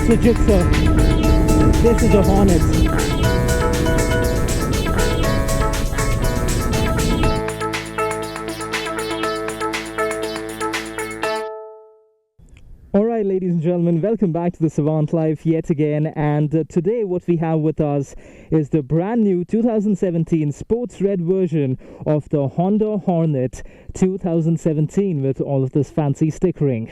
that's the Gixxer. This is a Hornet. Alright, ladies and gentlemen, welcome back to the Savant Life yet again, and today what we have with us is the brand new 2017 sports red version of the Honda Hornet 2017 with all of this fancy stickering.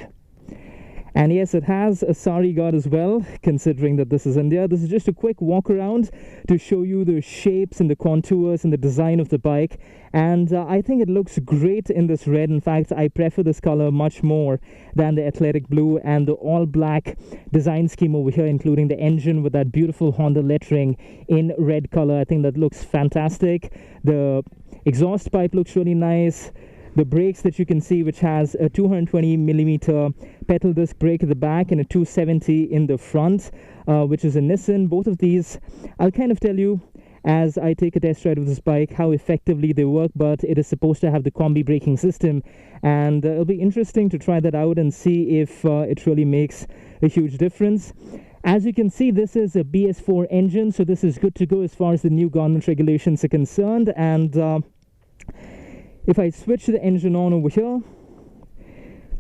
And yes, it has a sari guard as well, considering that this is India. This is just a quick walk around to show you the shapes and the contours and the design of the bike. And I think it looks great in this red. In fact, I prefer this color much more than the athletic blue and the all black design scheme over here, including the engine with that beautiful Honda lettering in red color. I think that looks fantastic. The exhaust pipe looks really nice. The brakes that you can see, which has a 220mm pedal disc brake at the back and a 270 in the front, which is a Nissan. Both of these, I'll kind of tell you as I take a test ride with this bike how effectively they work, but it is supposed to have the combi braking system, and it'll be interesting to try that out and see if it really makes a huge difference. As you can see, this is a BS4 engine, so this is good to go as far as the new government regulations are concerned. And if I switch the engine on over here,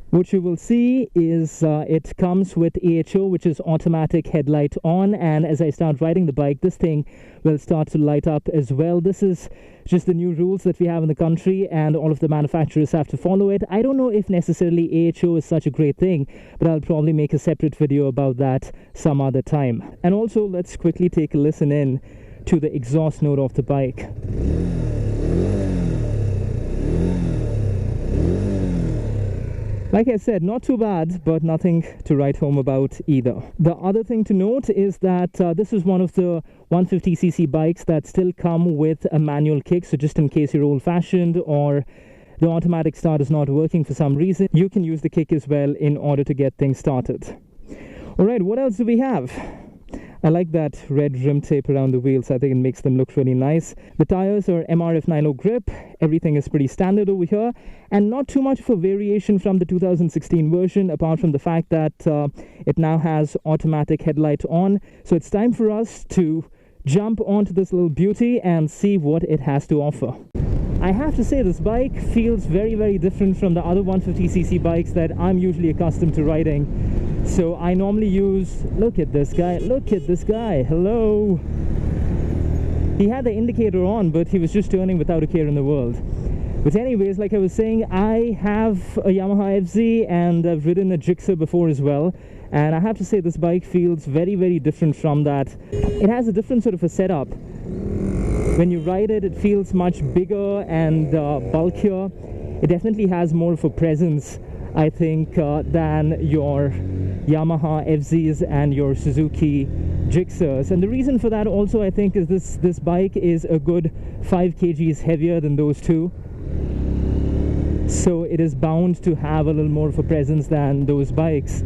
what you will see is it comes with AHO, which is automatic headlight on, and as I start riding the bike, this thing will start to light up as well. This is just the new rules that we have in the country, and all of the manufacturers have to follow it. I don't know if necessarily AHO is such a great thing, but I'll probably make a separate video about that some other time. And also, let's quickly take a listen in to the exhaust note of the bike. Like I said, not too bad, but nothing to write home about either. The other thing to note is that this is one of the 150cc bikes that still come with a manual kick, so just in case you're old-fashioned or the automatic start is not working for some reason, you can use the kick as well in order to get things started. Alright, what else do we have? I like that red rim tape around the wheels. I think it makes them look really nice. The tires are MRF 90 grip. Everything is pretty standard over here, and not too much of a variation from the 2016 version, apart from the fact that it now has automatic headlight on. So it's time for us to jump onto this little beauty and see what it has to offer. I have to say, this bike feels very, very different from the other 150cc bikes that I'm usually accustomed to riding. So I normally use, look at this guy, hello. He had the indicator on, but he was just turning without a care in the world. But anyways, like I was saying, I have a Yamaha FZ and I've ridden a Gixxer before as well. And I have to say, this bike feels very, very different from that. It has a different sort of a setup. When you ride it, it feels much bigger and bulkier. It definitely has more of a presence, I think, than your Yamaha FZs and your Suzuki Gixxers. And the reason for that also, I think, is this bike is a good 5 kgs heavier than those two. So it is bound to have a little more of a presence than those bikes.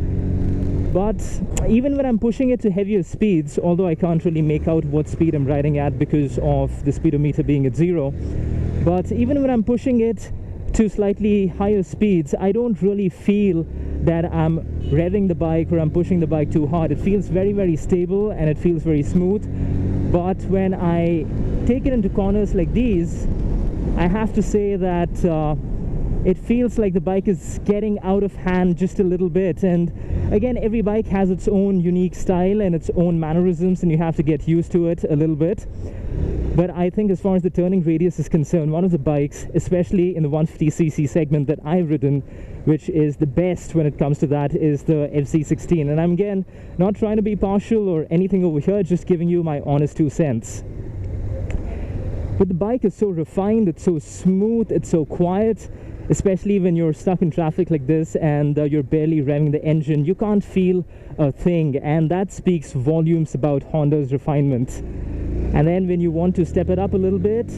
But even when I'm pushing it to heavier speeds, although I can't really make out what speed I'm riding at because of the speedometer being at 0, but even when I'm pushing it to slightly higher speeds, I don't really feel that I'm revving the bike or I'm pushing the bike too hard. It feels very, very stable and it feels very smooth. But when I take it into corners like these, I have to say that it feels like the bike is getting out of hand just a little bit. And again, every bike has its own unique style and its own mannerisms, and you have to get used to it a little bit. But I think as far as the turning radius is concerned, one of the bikes, especially in the 150cc segment that I've ridden, which is the best when it comes to that, is the FZ16. And I'm, again, not trying to be partial or anything over here, just giving you my honest 2 cents. But the bike is so refined, it's so smooth, it's so quiet. Especially when you're stuck in traffic like this and you're barely revving the engine, you can't feel a thing, and that speaks volumes about Honda's refinement. And then when you want to step it up a little bit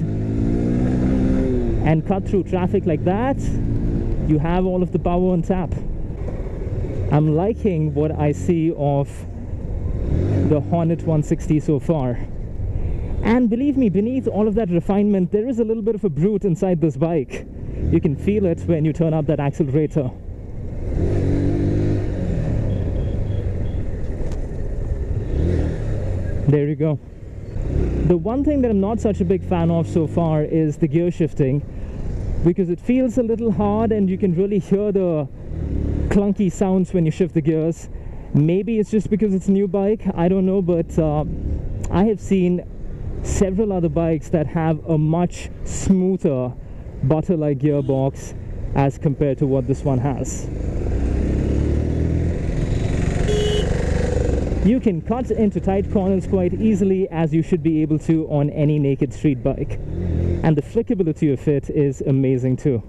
and cut through traffic like that, you have all of the power on tap. I'm liking what I see of the Hornet 160 so far. And believe me, beneath all of that refinement, there is a little bit of a brute inside this bike. You can feel it when you turn up that accelerator. There you go. The one thing that I'm not such a big fan of so far is the gear shifting, because it feels a little hard and you can really hear the clunky sounds when you shift the gears. Maybe it's just because it's a new bike, I don't know, but I have seen several other bikes that have a much smoother butter-like gearbox as compared to what this one has. You can cut into tight corners quite easily, as you should be able to on any naked street bike. And the flickability of it is amazing too.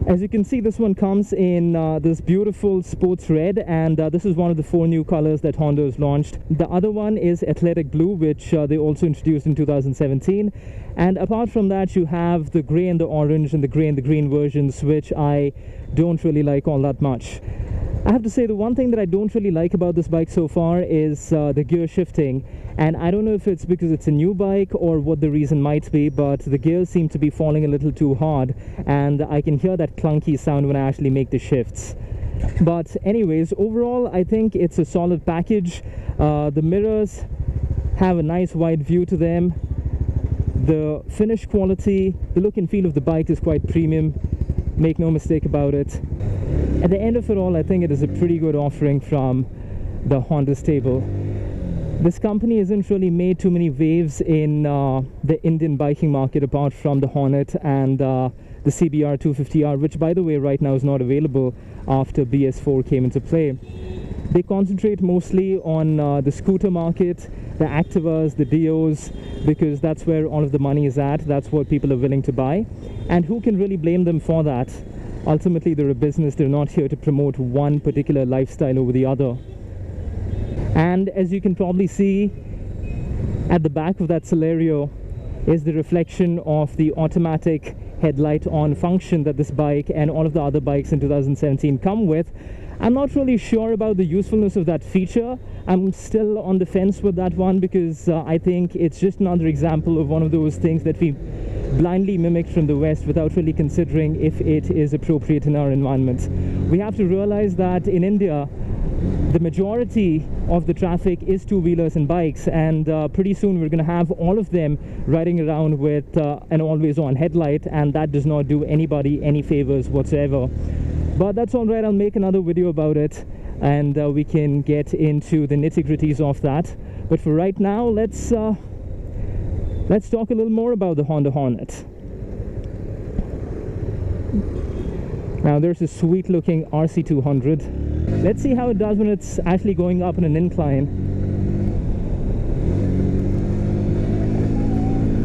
As you can see, this one comes in this beautiful sports red, and this is one of the 4 new colors that Honda has launched. The other one is athletic blue, which they also introduced in 2017. And apart from that, you have the gray and the orange and the gray and the green versions, which I don't really like all that much. I have to say, the one thing that I don't really like about this bike so far is the gear shifting. And I don't know if it's because it's a new bike or what the reason might be, but the gears seem to be falling a little too hard, and I can hear that clunky sound when I actually make the shifts. But anyways, overall I think it's a solid package. The mirrors have a nice wide view to them. The finish quality, the look and feel of the bike is quite premium, make no mistake about it. At the end of it all, I think it is a pretty good offering from the Honda stable. This company hasn't really made too many waves in the Indian biking market, apart from the Hornet and the CBR 250R, which by the way right now is not available after BS4 came into play. They concentrate mostly on the scooter market, the Activas, the Dios, because that's where all of the money is at. That's what people are willing to buy, and who can really blame them for that? Ultimately, they're a business. They're not here to promote one particular lifestyle over the other. And as you can probably see, at the back of that Celerio is the reflection of the automatic headlight on function that this bike and all of the other bikes in 2017 come with. I'm not really sure about the usefulness of that feature. I'm still on the fence with that one, because I think it's just another example of one of those things that we blindly mimicked from the West without really considering if it is appropriate in our environment. We have to realize that in India, the majority of the traffic is two-wheelers and bikes, and pretty soon we're going to have all of them riding around with an always-on headlight, and that does not do anybody any favors whatsoever. But that's all right, I'll make another video about it, and we can get into the nitty-gritties of that. But for right now, let's talk a little more about the Honda Hornet. Now there's a sweet looking RC200. Let's see how it does when it's actually going up in an incline.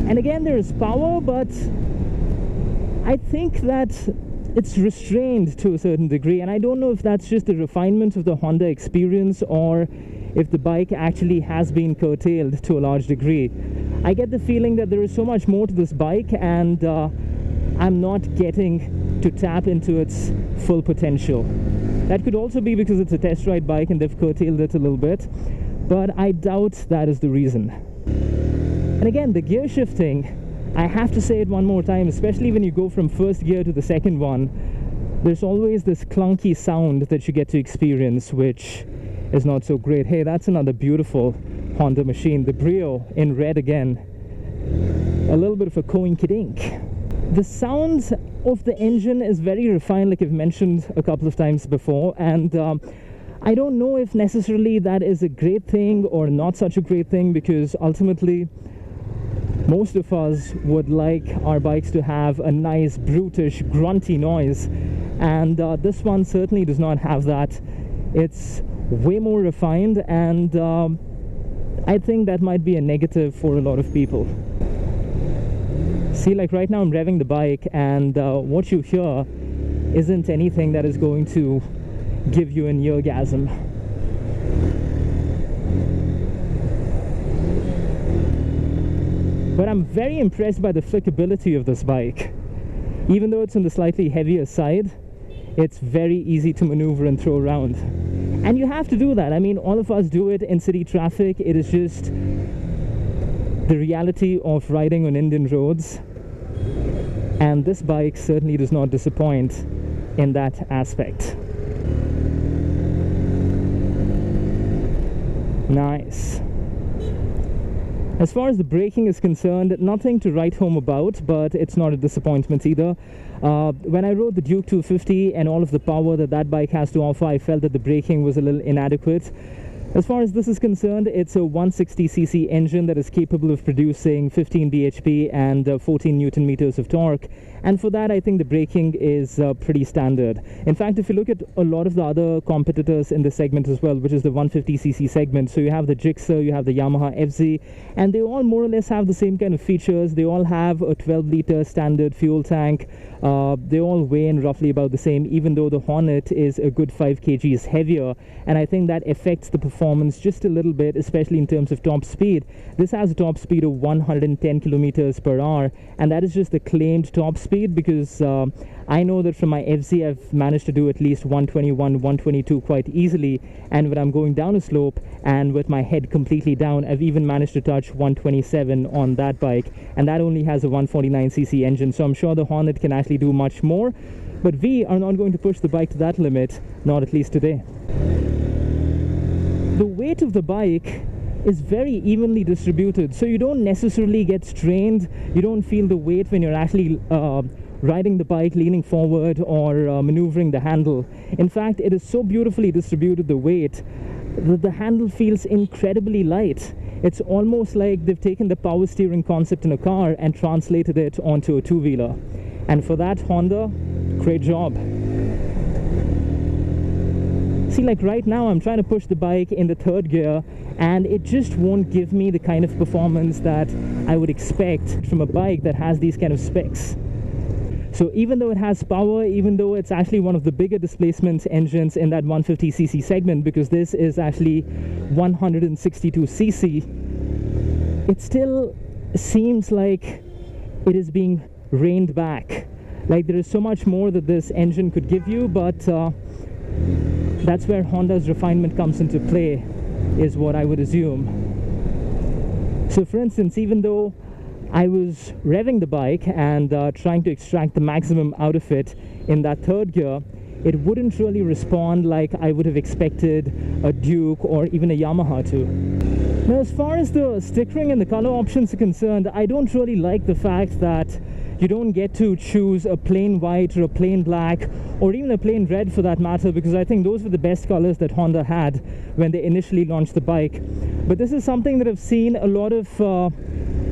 And again, there is power, but I think that it's restrained to a certain degree, and I don't know if that's just the refinement of the Honda experience or if the bike actually has been curtailed to a large degree. I get the feeling that there is so much more to this bike, and I'm not getting to tap into its full potential. That could also be because it's a test ride bike and they've curtailed it a little bit, but I doubt that is the reason. And again, the gear shifting, I have to say it one more time, especially when you go from first gear to the second one, there's always this clunky sound that you get to experience, which is not so great. Hey, that's another beautiful Honda machine, the Brio in red again. A little bit of a coinkydink. The sound of the engine is very refined, like I've mentioned a couple of times before, and I don't know if necessarily that is a great thing or not such a great thing, because ultimately most of us would like our bikes to have a nice brutish grunty noise, and this one certainly does not have that. It's way more refined, and I think that might be a negative for a lot of people. See, like right now I'm revving the bike, and what you hear isn't anything that is going to give you an eargasm. But I'm very impressed by the flickability of this bike. Even though it's on the slightly heavier side, it's very easy to maneuver and throw around. And you have to do that. I mean, all of us do it in city traffic. It is just the reality of riding on Indian roads. And this bike certainly does not disappoint in that aspect. Nice. As far as the braking is concerned, nothing to write home about, but it's not a disappointment either. When I rode the Duke 250 and all of the power that that bike has to offer, I felt that the braking was a little inadequate. As far as this is concerned, it's a 160cc engine that is capable of producing 15 bhp and 14 newton meters of torque. And for that, I think the braking is pretty standard. In fact, if you look at a lot of the other competitors in this segment as well, which is the 150cc segment, so you have the Gixxer, you have the Yamaha FZ, and they all more or less have the same kind of features. They all have a 12-liter standard fuel tank. They all weigh in roughly about the same, even though the Hornet is a good 5 kgs heavier, and I think that affects the performance just a little bit, especially in terms of top speed. This has a top speed of 110 kilometers per hour, and that is just the claimed top speed, because I know that from my FZ I've managed to do at least 121, 122 quite easily, and when I'm going down a slope and with my head completely down, I've even managed to touch 127 on that bike, and that only has a 149cc engine, so I'm sure the Hornet can actually do much more, but we are not going to push the bike to that limit, not at least today. The weight of the bike is very evenly distributed, so you don't necessarily get strained. You don't feel the weight when you're actually riding the bike, leaning forward, or maneuvering the handle. In fact, it is so beautifully distributed, the weight, that the handle feels incredibly light. It's almost like they've taken the power steering concept in a car and translated it onto a two-wheeler. And for that, Honda, great job. See, like right now I'm trying to push the bike in the third gear, and it just won't give me the kind of performance that I would expect from a bike that has these kind of specs. So even though it has power, even though it's actually one of the bigger displacement engines in that 150cc segment, because this is actually 162cc, it still seems like it is being reined back. Like there is so much more that this engine could give you, but that's where Honda's refinement comes into play, is what I would assume. So for instance, even though I was revving the bike and trying to extract the maximum out of it in that third gear, it wouldn't really respond like I would have expected a Duke or even a Yamaha to. Now, as far as the stickering and the color options are concerned, I don't really like the fact that you don't get to choose a plain white or a plain black or even a plain red for that matter, because I think those were the best colors that Honda had when they initially launched the bike. But this is something that I've seen a lot of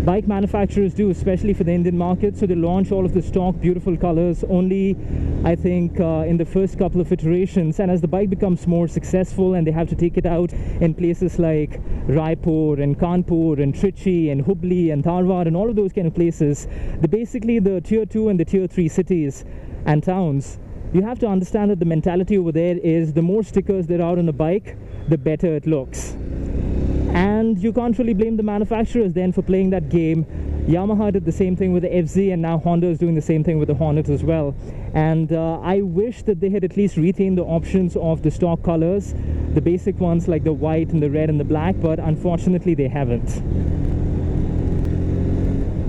bike manufacturers do, especially for the Indian market. So they launch all of the stock beautiful colors only, I think, in the first couple of iterations, and as the bike becomes more successful and they have to take it out in places like Raipur and Kanpur and Trichy and Hubli and Dharwad and all of those kind of places, basically the tier 2 and the tier 3 cities and towns, you have to understand that the mentality over there is the more stickers there are on a bike, the better it looks. And you can't really blame the manufacturers then for playing that game. Yamaha did the same thing with the FZ, and now Honda is doing the same thing with the Hornet as well. And I wish that they had at least retained the options of the stock colors, the basic ones like the white and the red and the black, but unfortunately they haven't.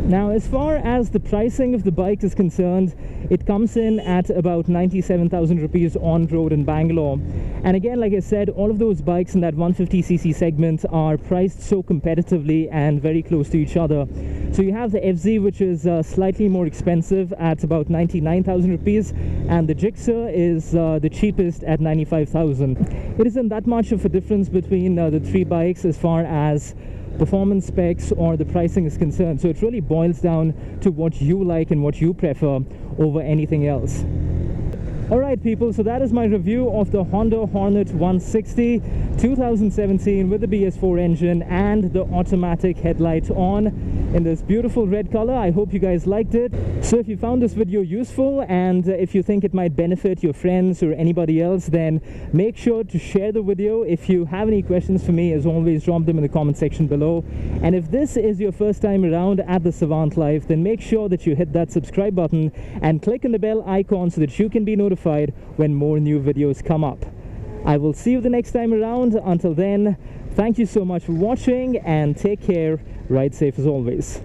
Now, as far as the pricing of the bike is concerned, it comes in at about 97,000 rupees on road in Bangalore. And again, like I said, all of those bikes in that 150cc segment are priced so competitively and very close to each other. So you have the FZ, which is slightly more expensive at about 99,000 rupees, and the Gixxer is the cheapest at 95,000. It isn't that much of a difference between the three bikes as far as performance specs or the pricing is concerned, so it really boils down to what you like and what you prefer over anything else. Alright people, so that is my review of the Honda Hornet 160 2017 with the BS4 engine and the automatic headlight on in this beautiful red color. I hope you guys liked it. So if you found this video useful and if you think it might benefit your friends or anybody else, then make sure to share the video. If you have any questions for me, as always, drop them in the comment section below. And if this is your first time around at the Savant Life, then make sure that you hit that subscribe button and click on the bell icon so that you can be notified when more new videos come up. I will see you the next time around. Until then, thank you so much for watching and take care. Ride safe as always.